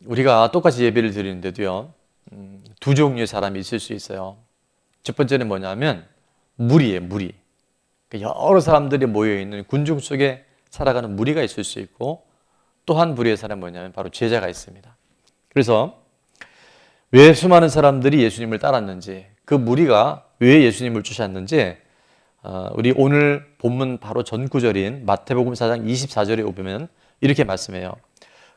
우리가 똑같이 예배를 드리는데도요, 두 종류의 사람이 있을 수 있어요. 첫 번째는 뭐냐면 무리예요, 무리. 여러 사람들이 모여있는 군중 속에 살아가는 무리가 있을 수 있고, 또 한 부류의 사람은 뭐냐면 바로 제자가 있습니다. 그래서 왜 수많은 사람들이 예수님을 따랐는지, 그 무리가 왜 예수님을 쫓았는지, 우리 오늘 본문 바로 전 구절인 마태복음 4장 24절에 보면 이렇게 말씀해요.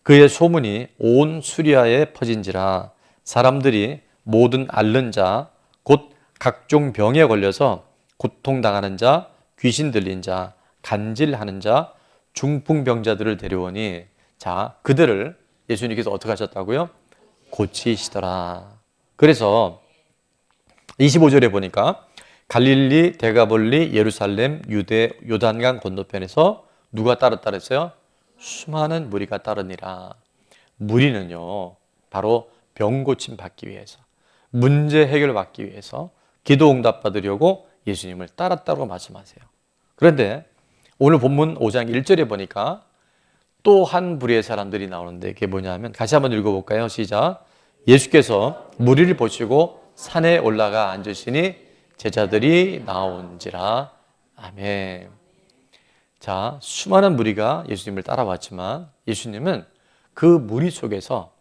그의 소문이 온 수리아에 퍼진지라 사람들이 모든 앓는 자, 곧 각종 병에 걸려서 고통당하는 자, 귀신 들린 자, 간질하는 자, 중풍병자들을 데려오니, 자, 그들을 예수님께서 어떻게 하셨다고요? 고치시더라. 그래서 25절에 보니까 갈릴리, 데가볼리, 예루살렘, 유대, 요단강 건너편에서 누가 따랐다 그랬어요? 수많은 무리가 따르니라. 무리는요, 바로 병 고침 받기 위해서, 문제 해결 받기 위해서 기도 응답 받으려고 예수님을 따랐다고 말씀하세요. 그런데 오늘 본문 5장 1절에 보니까 또 한 부류의 사람들이 나오는데, 그게 뭐냐면, 같이 한번 읽어볼까요? 시작. 예수께서 무리를 보시고 산에 올라가 앉으시니 제자들이 나온지라. 아멘. 자, 수많은 무리가 예수님을 따라왔지만 예수님은 그 무리 속에서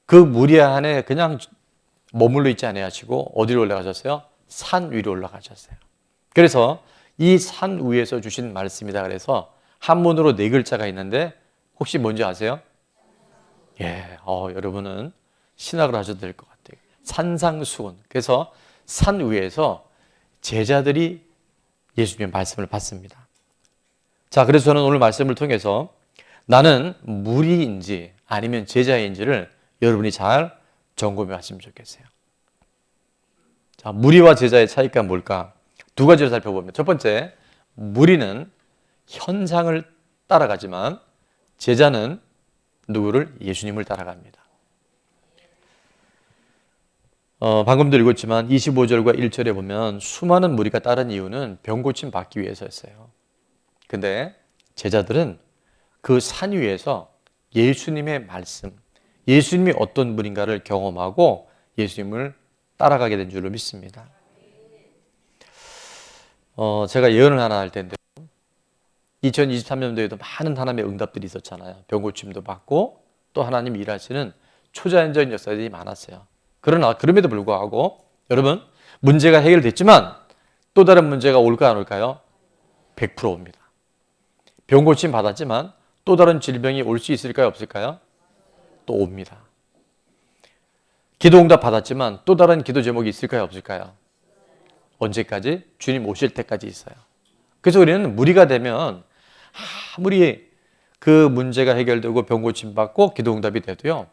그 무리 안에 그냥 머물러 있지 아니하시고 어디로 올라가셨어요? 산 위로 올라가셨어요. 그래서 이 산 위에서 주신 말씀이다 그래서 한문으로 4글자가 있는데 혹시 뭔지 아세요? 예, 여러분은 신학을 하셔도 될 것 같아요. 산상수훈. 그래서 산 위에서 제자들이 예수님의 말씀을 받습니다. 자, 그래서 저는 오늘 말씀을 통해서 나는 무리인지 아니면 제자인지를 여러분이 잘 점검해 왔으면 좋겠어요. 자, 무리와 제자의 차이가 뭘까? 두 가지를 살펴보면, 첫 번째, 무리는 현상을 따라가지만 제자는 누구를? 예수님을 따라갑니다. 방금도 읽었지만 25절과 1절에 보면 수많은 무리가 따른 이유는 병 고침 받기 위해서였어요. 근데 제자들은 그 산 위에서 예수님의 말씀, 예수님이 어떤 분인가를 경험하고 예수님을 따라가게 된 줄로 믿습니다. 제가 예언을 하나 할 텐데, 2023년도에도 많은 하나님의 응답들이 있었잖아요. 병 고침도 받고 또 하나님 일하시는 초자연적인 역사들이 많았어요. 그러나 그럼에도 불구하고 여러분, 문제가 해결됐지만 또 다른 문제가 올까 안 올까요? 100% 옵니다. 병 고침 받았지만 또 다른 질병이 올 수 있을까요? 없을까요? 또 옵니다. 기도 응답 받았지만 또 다른 기도 제목이 있을까요? 없을까요? 언제까지? 주님 오실 때까지 있어요. 그래서 우리는 무리가 되면 아무리 그 문제가 해결되고 병 고침 받고 기도 응답이 돼도요,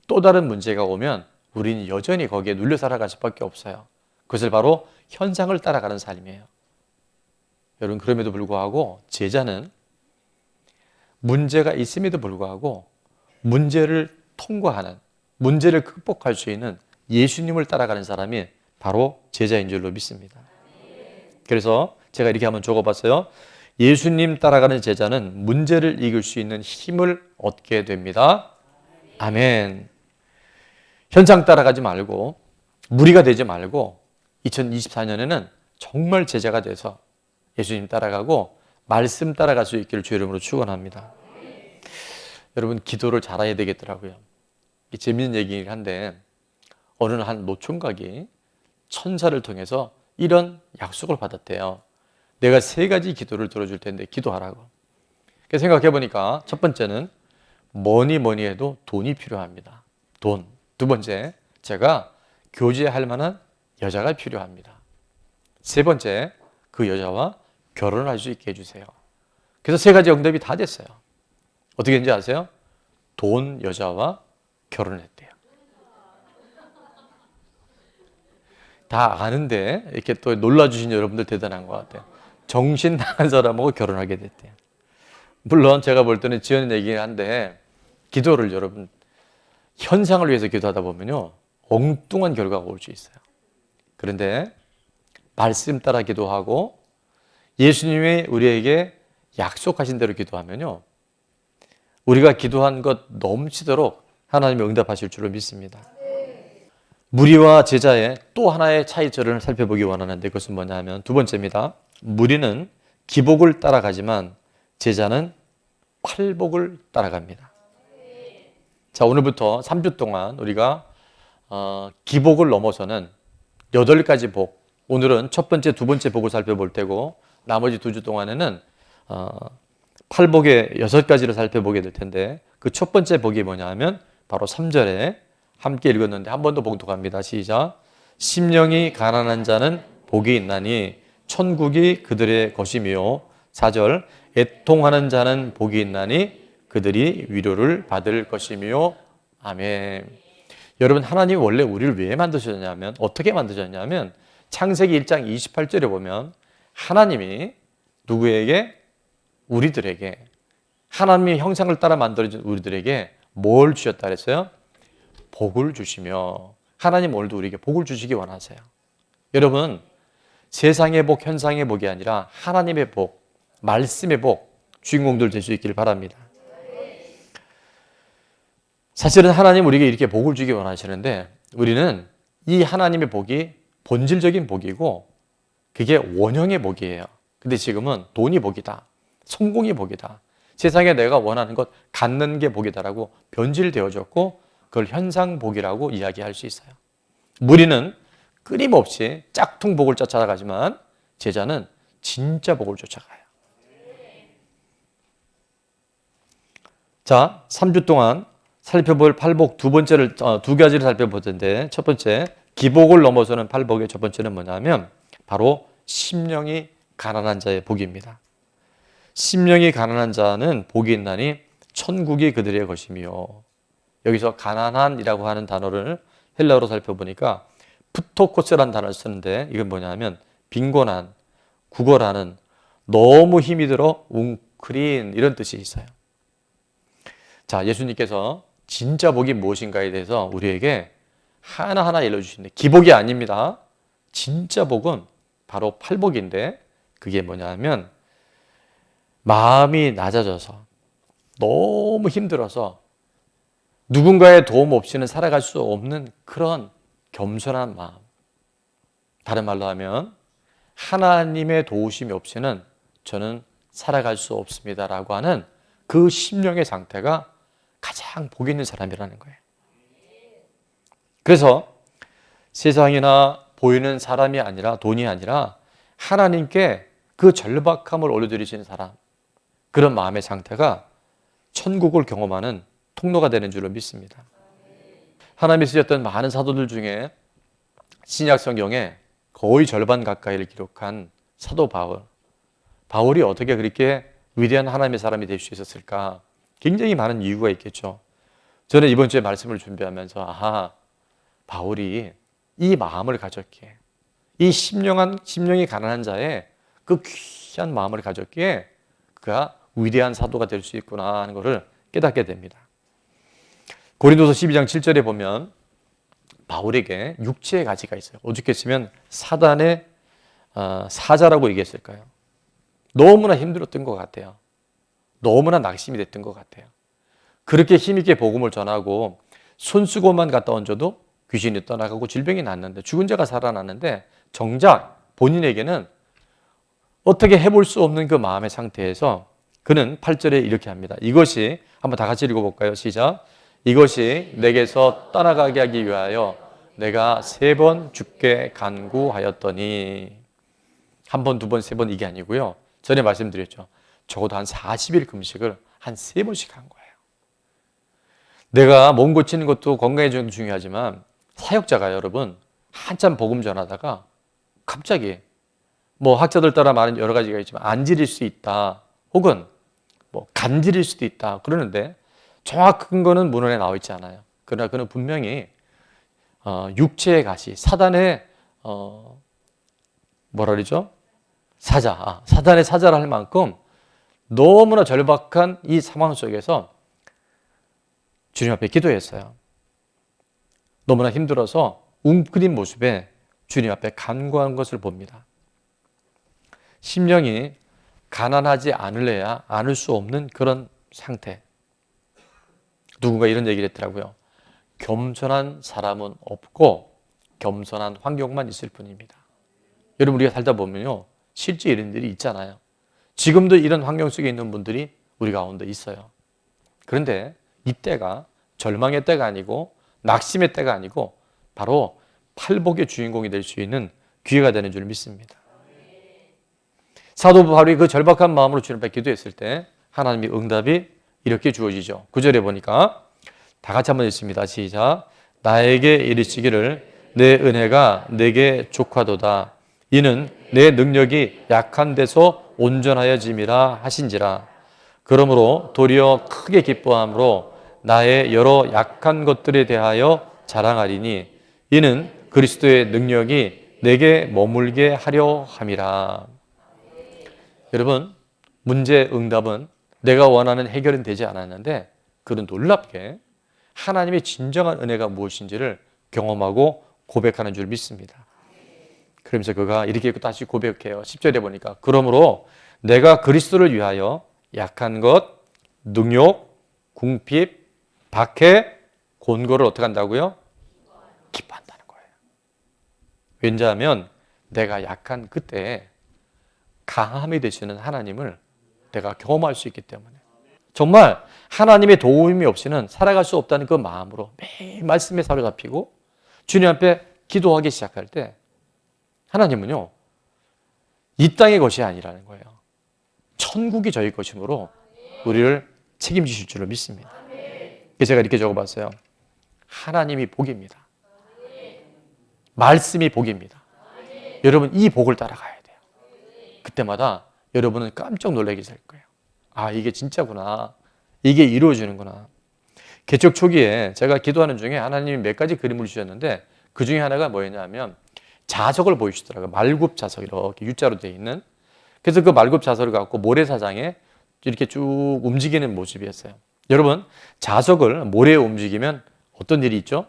또 다른 문제가 오면 우리는 여전히 거기에 눌려 살아갈 수밖에 없어요. 그것을 바로 현상을 따라가는 삶이에요. 여러분, 그럼에도 불구하고 제자는 문제가 있음에도 불구하고 문제를 통과하는, 문제를 극복할 수 있는 예수님을 따라가는 사람이 바로 제자인 줄로 믿습니다. 그래서 제가 이렇게 한번 적어봤어요. 예수님 따라가는 제자는 문제를 이길 수 있는 힘을 얻게 됩니다. 아멘. 현상 따라가지 말고 무리가 되지 말고 2024년에는 정말 제자가 돼서 예수님 따라가고 말씀 따라갈 수 있기를 주의 이름으로 축원합니다. 여러분, 기도를 잘해야 되겠더라고요. 재미있는 얘기긴 한데, 어느 한 노총각이 천사를 통해서 이런 약속을 받았대요. 내가 3가지 기도를 들어줄 텐데 기도하라고. 그래서 생각해 보니까 첫 번째는 뭐니 해도 돈이 필요합니다. 돈. 두 번째, 제가 교제할 만한 여자가 필요합니다. 세 번째, 그 여자와 결혼할 수 있게 해주세요. 그래서 3가지 응답이 다 됐어요. 어떻게 했는지 아세요? 돈, 여자와 결혼했대요. 다 아는데 이렇게 또 놀라주신 여러분들 대단한 것 같아요. 정신 나간 사람하고 결혼하게 됐대요. 물론 제가 볼 때는 지어낸 얘기긴 한데, 기도를 여러분, 현상을 위해서 기도하다 보면요, 엉뚱한 결과가 올 수 있어요. 그런데 말씀 따라 기도하고 예수님이 우리에게 약속하신 대로 기도하면요, 우리가 기도한 것 넘치도록 하나님이 응답하실 줄로 믿습니다. 무리와 제자의 또 하나의 차이점을 살펴보기 원하는데 그것은 뭐냐 하면 두 번째입니다. 무리는 기복을 따라가지만 제자는 팔복을 따라갑니다. 자, 오늘부터 3주 동안 우리가 기복을 넘어서는 8가지 복, 오늘은 첫 번째, 두 번째 복을 살펴볼 테고 나머지 2주 동안에는 팔복의 6가지를 살펴보게 될 텐데 그 첫 번째 복이 뭐냐 하면 바로 3절에 함께 읽었는데 한 번 더 봉독합니다. 시작. 심령이 가난한 자는 복이 있나니 천국이 그들의 것이며 4절 애통하는 자는 복이 있나니 그들이 위로를 받을 것이며 아멘. 여러분, 하나님 원래 우리를 왜 만드셨냐면 어떻게 만드셨냐면 창세기 1장 28절에 보면 하나님이 누구에게? 우리들에게, 하나님의 형상을 따라 만들어진 우리들에게 뭘 주셨다 그랬어요? 복을 주시며, 하나님 오늘도 우리에게 복을 주시기 원하세요. 여러분, 세상의 복, 현상의 복이 아니라 하나님의 복, 말씀의 복, 주인공들 될 수 있기를 바랍니다. 사실은 하나님 우리에게 이렇게 복을 주기 원하시는데 우리는 이 하나님의 복이 본질적인 복이고 그게 원형의 복이에요. 근데 지금은 돈이 복이다, 성공이 복이다, 세상에 내가 원하는 것 갖는 게 복이다라고 변질되어졌고 그걸 현상복이라고 이야기할 수 있어요. 무리는 끊임없이 짝퉁 복을 쫓아가지만 제자는 진짜 복을 쫓아가요. 자, 3주 동안 살펴볼 팔복 두 가지를 살펴볼 텐데 첫 번째, 기복을 넘어서는 팔복의 첫 번째는 뭐냐면 바로 심령이 가난한 자의 복입니다. 심령이 가난한 자는 복이 있나니 천국이 그들의 것이며, 여기서 가난한이라고 하는 단어를 헬라어로 살펴보니까 프토코스라는 단어를 쓰는데 이건 뭐냐면 빈곤한, 구걸하는, 너무 힘이 들어 웅크린 이런 뜻이 있어요. 자, 예수님께서 진짜 복이 무엇인가에 대해서 우리에게 하나하나 알려주시는데 기복이 아닙니다. 진짜 복은 바로 팔복인데 그게 뭐냐면 마음이 낮아져서 너무 힘들어서 누군가의 도움 없이는 살아갈 수 없는 그런 겸손한 마음. 다른 말로 하면 하나님의 도우심이 없이는 저는 살아갈 수 없습니다라고 하는 그 심령의 상태가 가장 복 있는 사람이라는 거예요. 그래서 세상이나 보이는 사람이 아니라 돈이 아니라 하나님께 그 절박함을 올려드리시는 사람, 그런 마음의 상태가 천국을 경험하는 통로가 되는 줄로 믿습니다. 하나님이 쓰셨던 많은 사도들 중에 신약 성경에 거의 절반 가까이를 기록한 사도 바울이 어떻게 그렇게 위대한 하나님의 사람이 될 수 있었을까? 굉장히 많은 이유가 있겠죠. 저는 이번 주에 말씀을 준비하면서 바울이 이 마음을 가졌기에, 이 심령이 가난한 자의 그 귀한 마음을 가졌기에 그가 위대한 사도가 될 수 있구나 하는 것을 깨닫게 됩니다. 고린도서 12장 7절에 보면 바울에게 육체의 가지가 있어요. 오죽했으면 사단의 사자라고 얘기했을까요? 너무나 힘들었던 것 같아요. 너무나 낙심이 됐던 것 같아요. 그렇게 힘있게 복음을 전하고 손수건만 갖다 얹어도 귀신이 떠나가고 질병이 낫는데, 죽은 자가 살아났는데 정작 본인에게는 어떻게 해볼 수 없는 그 마음의 상태에서 그는 8절에 이렇게 합니다. 이것이, 한번 다 같이 읽어볼까요? 시작. 이것이 내게서 떠나가게 하기 위하여 내가 3번 주께 간구하였더니, 한 번, 두 번, 세 번 이게 아니고요. 전에 말씀드렸죠. 적어도 한 40일 금식을 한 3번씩 한 거예요. 내가 몸 고치는 것도 건강해지는 것도 중요하지만 사역자가 여러분 한참 복음 전하다가 갑자기 학자들 따라 말하는 여러 가지가 있지만 안질릴 수 있다, 혹은 간질릴 수도 있다 그러는데 정확한 거는 문헌에 나와 있지 않아요. 그러나 그는 분명히 육체의 가시, 사단의 뭐라 그러죠? 사단의 사자를 할 만큼 너무나 절박한 이 상황 속에서 주님 앞에 기도했어요. 너무나 힘들어서 웅크린 모습에 주님 앞에 간구한 것을 봅니다. 심령이 가난하지 않을 수 없는 그런 상태. 누군가 이런 얘기를 했더라고요. 겸손한 사람은 없고 겸손한 환경만 있을 뿐입니다. 여러분, 우리가 살다 보면요, 실제 이런 일이 있잖아요. 지금도 이런 환경 속에 있는 분들이 우리 가운데 있어요. 그런데 이때가 절망의 때가 아니고 낙심의 때가 아니고 바로 팔복의 주인공이 될 수 있는 기회가 되는 줄 믿습니다. 사도 바울이 그 절박한 마음으로 주님 앞에 기도했을 때 하나님의 응답이 이렇게 주어지죠. 9절에 보니까 다 같이 한번 읽습니다. 시작. 나에게 이르시기를 내 은혜가 내게 족하도다. 이는 내 능력이 약한 데서 온전하여짐이라 하신지라. 그러므로 도리어 크게 기뻐함으로 나의 여러 약한 것들에 대하여 자랑하리니 이는 그리스도의 능력이 내게 머물게 하려 함이라. 여러분, 문제 응답은 내가 원하는 해결은 되지 않았는데 그런 놀랍게 하나님의 진정한 은혜가 무엇인지를 경험하고 고백하는 줄 믿습니다. 그러면서 그가 이렇게 다시 고백해요. 10절에 보니까 그러므로 내가 그리스도를 위하여 약한 것, 능욕, 궁핍, 박해, 곤고를 어떻게 한다고요? 기뻐한다는 거예요. 왜냐하면 내가 약한 그때 강함이 되시는 하나님을 내가 경험할 수 있기 때문에 정말 하나님의 도움이 없이는 살아갈 수 없다는 그 마음으로 매일 말씀에 사로잡히고 주님 앞에 기도하기 시작할 때 하나님은요, 이 땅의 것이 아니라는 거예요. 천국이 저희 것이므로 우리를 책임지실 줄로 믿습니다. 그래서 제가 이렇게 적어봤어요. 하나님이 복입니다. 말씀이 복입니다. 여러분, 이 복을 따라가야 돼요. 그때마다 여러분은 깜짝 놀라게 될 거예요. 아, 이게 진짜구나. 이게 이루어지는구나. 개척 초기에 제가 기도하는 중에 하나님이 몇 가지 그림을 주셨는데 그 중에 하나가 뭐였냐면 자석을 보여주시더라고요. 말굽 자석, 이렇게 U자로 되어 있는. 그래서 그 말굽 자석을 갖고 모래사장에 이렇게 쭉 움직이는 모습이었어요. 여러분, 자석을 모래에 움직이면 어떤 일이 있죠?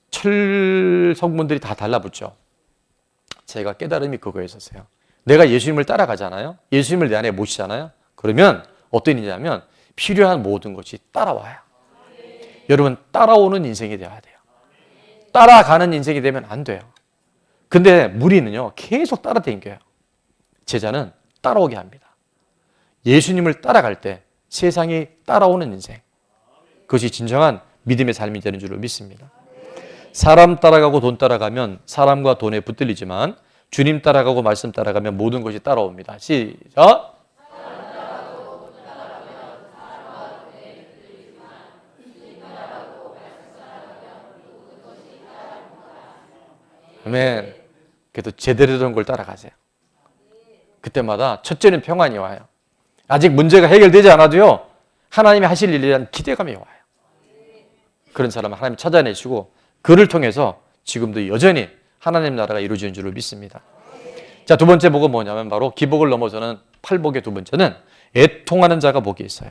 철 성분들이 다 달라붙죠. 제가 깨달음이 그거였었어요. 내가 예수님을 따라가잖아요. 예수님을 내 안에 모시잖아요. 그러면 어떤 일이냐면 필요한 모든 것이 따라와요. 여러분, 따라오는 인생이 되어야 돼요. 따라가는 인생이 되면 안 돼요. 근데 무리는요, 계속 따라다녀요. 제자는 따라오게 합니다. 예수님을 따라갈 때 세상이 따라오는 인생, 그것이 진정한 믿음의 삶이 되는 줄로 믿습니다. 사람 따라가고 돈 따라가면 사람과 돈에 붙들리지만 주님 따라가고 말씀 따라가면 모든 것이 따라옵니다. 시작! 아멘. 그래도 제대로 된 걸 따라가세요. 그때마다 첫째는 평안이 와요. 아직 문제가 해결되지 않아도요, 하나님이 하실 일에 대한 기대감이 와요. 그런 사람을 하나님 찾아내시고 그를 통해서 지금도 여전히 하나님 나라가 이루어지는 줄을 믿습니다. 자, 두 번째 복은 뭐냐면 바로 기복을 넘어서는 팔복의 두 번째는 애통하는 자가 복이 있어요.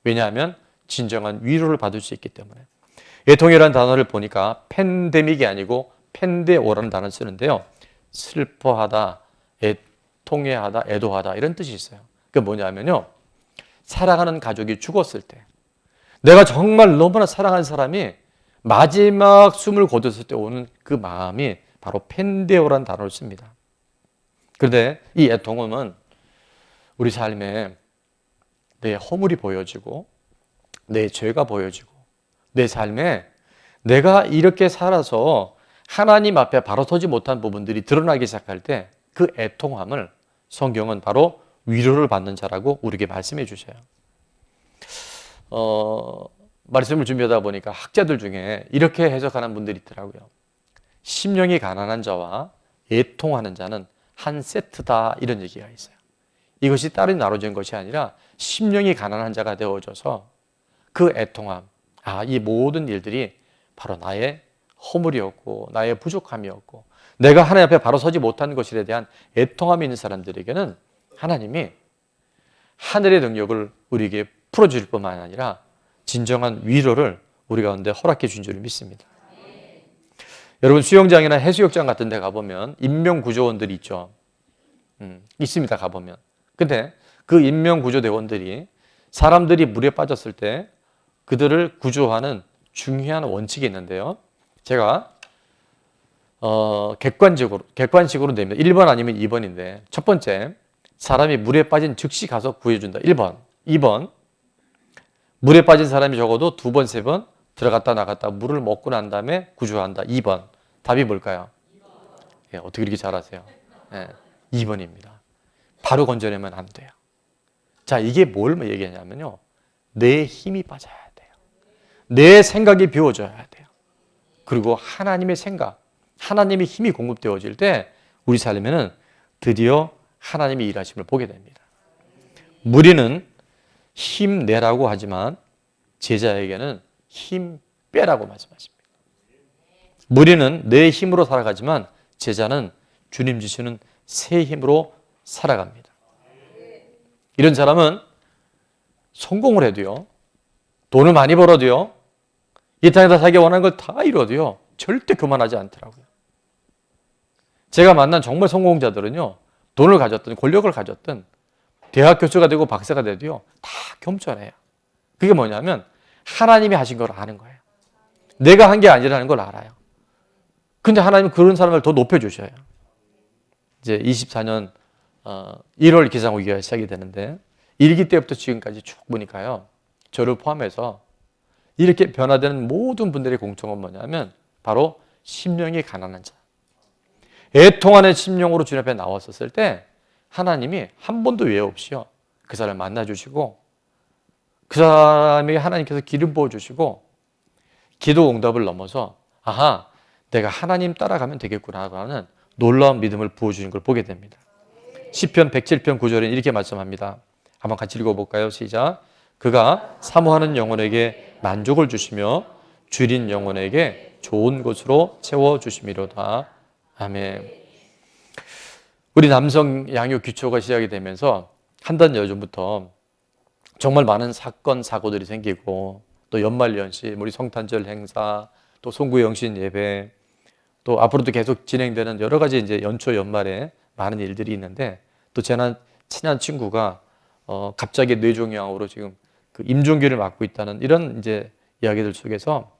왜냐하면 진정한 위로를 받을 수 있기 때문에. 애통이라는 단어를 보니까 팬데믹이 아니고 펜데오라는 단어를 쓰는데요. 슬퍼하다, 애통해하다, 애도하다 이런 뜻이 있어요. 그게 뭐냐면요, 사랑하는 가족이 죽었을 때 내가 정말 너무나 사랑하는 사람이 마지막 숨을 거뒀을 때 오는 그 마음이 바로 펜데오라는 단어를 씁니다. 그런데 이 애통은 우리 삶에 내 허물이 보여지고 내 죄가 보여지고 내 삶에 내가 이렇게 살아서 하나님 앞에 바로 서지 못한 부분들이 드러나기 시작할 때 그 애통함을 성경은 바로 위로를 받는 자라고 우리에게 말씀해 주셔요. 말씀을 준비하다 보니까 학자들 중에 이렇게 해석하는 분들이 있더라고요. 심령이 가난한 자와 애통하는 자는 한 세트다, 이런 얘기가 있어요. 이것이 따로 나눠진 것이 아니라 심령이 가난한 자가 되어져서 그 애통함, 이 모든 일들이 바로 나의 허물이었고 나의 부족함이었고 내가 하나님 앞에 바로 서지 못한 것에 대한 애통함이 있는 사람들에게는 하나님이 하늘의 능력을 우리에게 풀어줄 뿐만 아니라 진정한 위로를 우리 가운데 허락해 준 줄 믿습니다. 여러분, 수영장이나 해수욕장 같은 데 가보면 인명구조원들이 있죠. 있습니다, 가보면. 근데 그 인명구조대원들이 사람들이 물에 빠졌을 때 그들을 구조하는 중요한 원칙이 있는데요. 제가 객관식으로 냅니다. 1번 아니면 2번인데 첫 번째, 사람이 물에 빠진 즉시 가서 구해준다. 1번. 2번, 물에 빠진 사람이 적어도 2번, 3번 들어갔다 나갔다 물을 먹고 난 다음에 구조한다. 2번. 답이 뭘까요? 예, 어떻게 이렇게 잘하세요? 예, 2번입니다. 바로 건져내면 안 돼요. 자, 이게 뭘 얘기하냐면요. 내 힘이 빠져야 돼요. 내 생각이 비워져야 돼요. 그리고 하나님의 생각, 하나님의 힘이 공급되어질 때 우리 삶에는 드디어 하나님의 일하심을 보게 됩니다. 무리는 힘내라고 하지만 제자에게는 힘 빼라고 말씀하십니다. 무리는 내 힘으로 살아가지만 제자는 주님 주시는 새 힘으로 살아갑니다. 이런 사람은 성공을 해도요, 돈을 많이 벌어도요, 이 땅에서 자기가 원하는 걸 다 이뤄도요, 절대 교만하지 않더라고요. 제가 만난 정말 성공자들은요, 돈을 가졌든 권력을 가졌든 대학 교수가 되고 박사가 돼도요, 다 겸손해요. 그게 뭐냐면 하나님이 하신 걸 아는 거예요. 내가 한 게 아니라는 걸 알아요. 근데 하나님은 그런 사람을 더 높여주셔요. 이제 24년 1월 기상후기가 시작이 되는데 1기 때부터 지금까지 쭉 보니까요, 저를 포함해서 이렇게 변화되는 모든 분들의 공통은 뭐냐면 바로 심령이 가난한 자, 애통하는 심령으로 주님 앞에 나왔었을 때 하나님이 한 번도 외 없이요, 그 사람을 만나주시고 그 사람에게 하나님께서 기름 부어주시고 기도 응답을 넘어서 아하, 내가 하나님 따라가면 되겠구나 하는 놀라운 믿음을 부어주신 걸 보게 됩니다. 시편 107편 9절에 이렇게 말씀합니다. 한번 같이 읽어볼까요? 시작. 그가 사모하는 영혼에게 만족을 주시며 줄인 영혼에게 좋은 것으로 채워주심이로다. 아멘. 우리 남성 양육 기초가 시작이 되면서 한 달 전부터 정말 많은 사건, 사고들이 생기고 또 연말연시, 우리 성탄절 행사, 또 송구 영신 예배, 또 앞으로도 계속 진행되는 여러 가지 이제 연초 연말에 많은 일들이 있는데 또 제 친한 친구가 갑자기 뇌종양으로 지금 그 임종기를 맞고 있다는 이런 이제 이야기들 속에서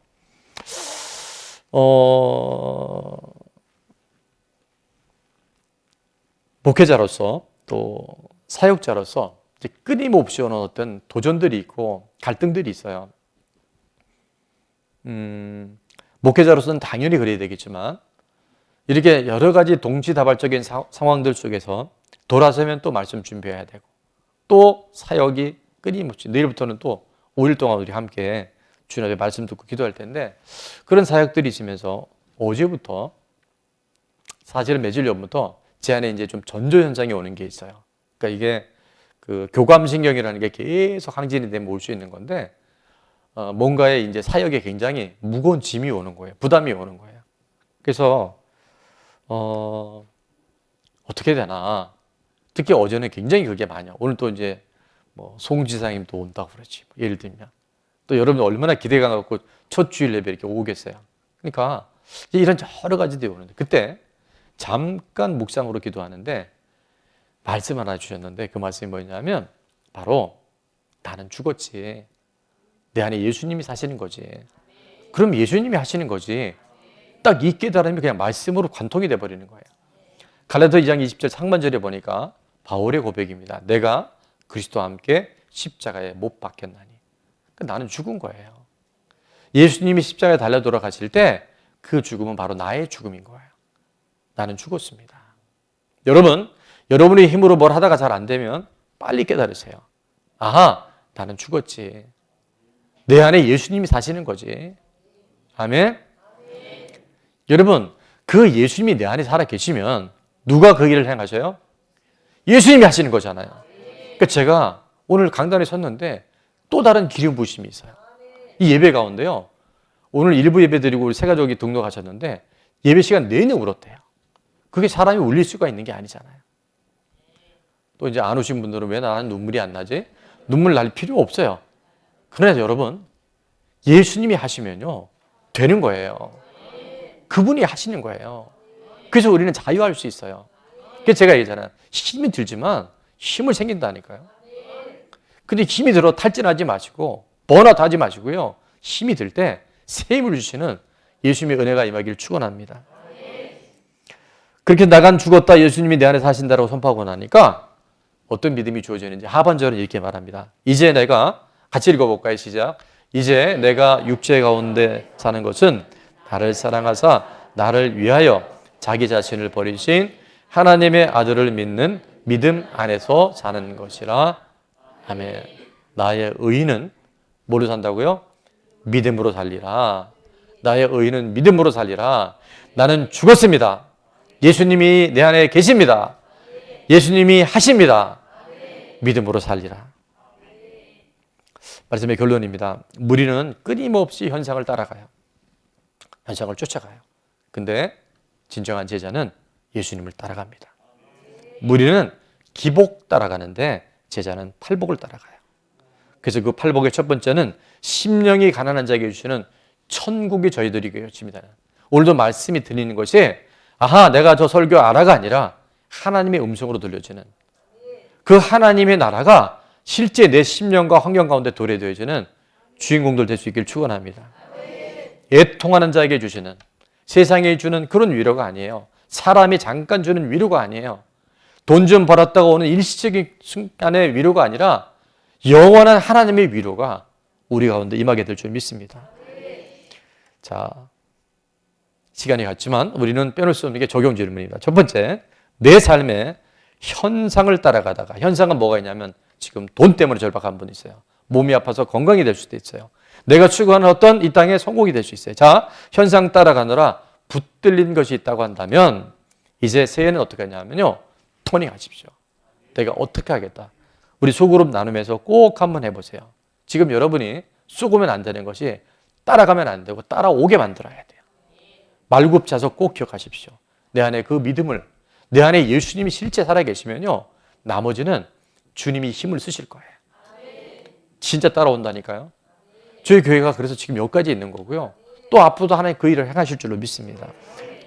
목회자로서 또 사역자로서 이제 끊임없이 오는 어떤 도전들이 있고 갈등들이 있어요. 목회자로서는 당연히 그래야 되겠지만 이렇게 여러 가지 동시다발적인 상황들 속에서 돌아서면 또 말씀 준비해야 되고 또 사역이 끊임없이 내일부터는 또 5일 동안 우리 함께 주님 앞에 말씀 듣고 기도할 텐데 그런 사역들이 있으면서 어제부터 사실은 며칠전부터 제 안에 이제 좀 전조 현상이 오는 게 있어요. 그러니까 이게 그 교감신경이라는 게 계속 항진이 되면 올 수 있는 건데 뭔가에 이제 사역에 굉장히 무거운 짐이 오는 거예요. 부담이 오는 거예요. 그래서 어떻게 되나. 특히 어제는 굉장히 그게 많아요. 오늘 또 이제 뭐 송지사님도 온다고 그러지. 예를 들면 또 여러분 얼마나 기대가 갖고 첫 주일 예배 이렇게 오겠어요. 그러니까 이런 여러 가지들이 오는데 그때 잠깐 묵상으로 기도하는데 말씀 하나 주셨는데 그 말씀이 뭐냐면 바로 나는 죽었지. 내 안에 예수님이 사시는 거지. 그럼 예수님이 하시는 거지. 딱 이 깨달음이 그냥 말씀으로 관통이 돼버리는 거예요. 갈라디아 2장 20절 상반절에 보니까 바울의 고백입니다. 내가 그리스도와 함께 십자가에 못 박혔나니. 그러니까 나는 죽은 거예요. 예수님이 십자가에 달려 돌아가실 때 그 죽음은 바로 나의 죽음인 거예요. 나는 죽었습니다. 여러분, 여러분의 힘으로 뭘 하다가 잘 안 되면 빨리 깨달으세요. 아하, 나는 죽었지. 내 안에 예수님이 사시는 거지. 아멘? 여러분, 그 예수님이 내 안에 살아 계시면 누가 그 일을 행하셔요? 예수님이 하시는 거잖아요. 그러니까 제가 오늘 강단에 섰는데 또 다른 기름 부으심이 있어요. 이 예배 가운데요. 오늘 일부 예배 드리고 우리 세 가족이 등록하셨는데 예배 시간 내내 울었대요. 그게 사람이 울릴 수가 있는 게 아니잖아요. 또 이제 안 오신 분들은 왜 나는 눈물이 안 나지? 눈물 날 필요 없어요. 그러나 여러분, 예수님이 하시면요, 되는 거예요. 그분이 하시는 거예요. 그래서 우리는 자유할 수 있어요. 그래서 제가 얘기하잖아요. 힘이 들지만 힘을 생긴다니까요. 근데 힘이 들어 탈진하지 마시고 번아웃 하지 마시고요. 힘이 들 때 새 힘을 주시는 예수님의 은혜가 임하기를 축원합니다. 그렇게 나간 죽었다 예수님이 내 안에 사신다라고 선포하고 나니까 어떤 믿음이 주어지는지 하반절은 이렇게 말합니다. 이제 내가 같이 읽어볼까요? 시작. 이제 내가 육체 가운데 사는 것은 나를 사랑하사 나를 위하여 자기 자신을 버리신 하나님의 아들을 믿는 믿음 안에서 사는 것이라. 아멘. 나의 의인은 뭐로 산다고요? 믿음으로 살리라. 나의 의인은 믿음으로 살리라. 나는 죽었습니다. 예수님이 내 안에 계십니다. 예수님이 하십니다. 믿음으로 살리라. 말씀의 결론입니다. 무리는 끊임없이 현상을 따라가요. 현상을 쫓아가요. 근데 진정한 제자는 예수님을 따라갑니다. 무리는 기복 따라가는데 제자는 팔복을 따라가요. 그래서 그 팔복의 첫 번째는 심령이 가난한 자에게 주시는 천국이 저희들에게 요침이다. 오늘도 말씀이 들리는 것이 아하 내가 저 설교 알아가 아니라 하나님의 음성으로 들려지는 그 하나님의 나라가 실제 내 심령과 환경 가운데 도래되어지는 주인공들 될 수 있기를 축원합니다. 애통하는 자에게 주시는 세상에 주는 그런 위로가 아니에요. 사람이 잠깐 주는 위로가 아니에요. 돈 좀 벌었다가 오는 일시적인 순간의 위로가 아니라 영원한 하나님의 위로가 우리 가운데 임하게 될 줄 믿습니다. 자, 시간이 갔지만 우리는 빼놓을 수 없는 게 적용 질문입니다. 첫 번째, 내 삶에 현상을 따라가다가, 현상은 뭐가 있냐면 지금 돈 때문에 절박한 분이 있어요. 몸이 아파서 건강이 될 수도 있어요. 내가 추구하는 어떤 이 땅의 성공이 될 수 있어요. 자, 현상 따라가느라 붙들린 것이 있다고 한다면 이제 새해는 어떻게 하냐면요, 토닝하십시오. 내가 어떻게 하겠다. 우리 소그룹 나눔에서 꼭 한번 해보세요. 지금 여러분이 쏘고면 안 되는 것이 따라가면 안 되고 따라오게 만들어야 돼요. 말굽자서 꼭 기억하십시오. 내 안에 그 믿음을, 내 안에 예수님이 실제 살아계시면요, 나머지는 주님이 힘을 쓰실 거예요. 진짜 따라온다니까요. 저희 교회가 그래서 지금 여기까지 있는 거고요. 또 앞으로도 하나님 그 일을 행하실 줄로 믿습니다.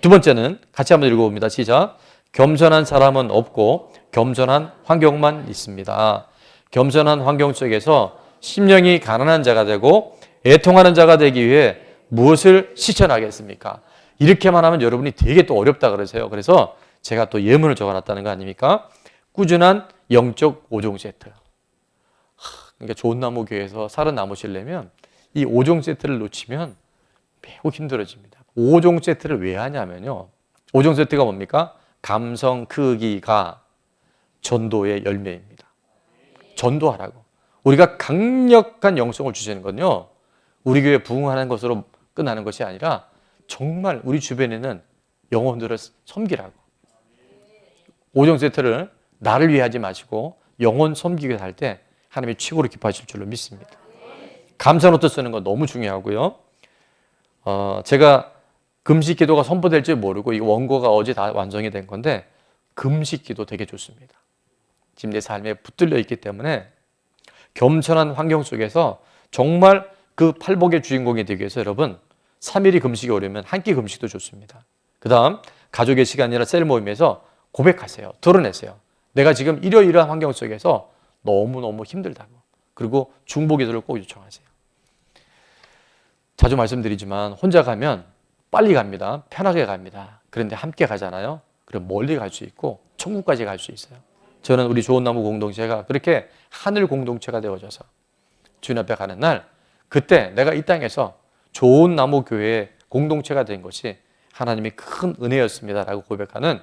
두 번째는 같이 한번 읽어봅니다. 시작. 겸손한 사람은 없고 겸손한 환경만 있습니다. 겸손한 환경 속에서 심령이 가난한 자가 되고 애통하는 자가 되기 위해 무엇을 실천하겠습니까? 이렇게만 하면 여러분이 되게 또 어렵다 그러세요. 그래서 제가 또 예문을 적어놨다는 거 아닙니까? 꾸준한 영적 5종 세트. 그러니까 좋은 나무 교회에서 살은 나무시려면 이 5종 세트를 놓치면 매우 힘들어집니다. 5종 세트를 왜 하냐면요, 5종 세트가 뭡니까? 감성 크기가 전도의 열매입니다. 전도하라고. 우리가 강력한 영성을 주시는 건요, 우리 교회 부흥하는 것으로 끝나는 것이 아니라 정말 우리 주변에는 영혼들을 섬기라고. 5종 세트를 나를 위해 하지 마시고 영혼 섬기게 할 때 하나님이 최고로 기뻐하실 줄로 믿습니다. 감사노트 쓰는 거 너무 중요하고요. 제가 금식 기도가 선포될지 모르고 이 원고가 어제 다 완성이 된 건데 금식 기도 되게 좋습니다. 지금 내 삶에 붙들려 있기 때문에 겸손한 환경 속에서 정말 그 팔복의 주인공이 되기 위해서 여러분 3일이 금식이 어려우면 한 끼 금식도 좋습니다. 그 다음 가족의 시간이나 셀 모임에서 고백하세요. 드러내세요. 내가 지금 이러이러한 환경 속에서 너무너무 힘들다고. 그리고 중보기도를 꼭 요청하세요. 자주 말씀드리지만 혼자 가면 빨리 갑니다. 편하게 갑니다. 그런데 함께 가잖아요. 그럼 멀리 갈 수 있고 천국까지 갈 수 있어요. 저는 우리 좋은 나무 공동체가 그렇게 하늘 공동체가 되어져서 주님 앞에 가는 날, 그때 내가 이 땅에서 좋은 나무 교회의 공동체가 된 것이 하나님의 큰 은혜였습니다라고 고백하는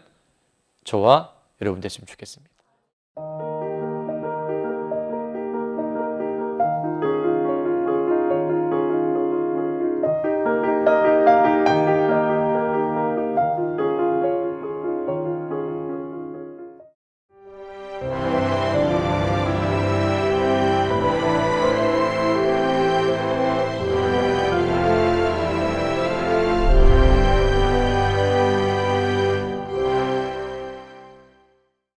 저와 여러분 됐으면 좋겠습니다.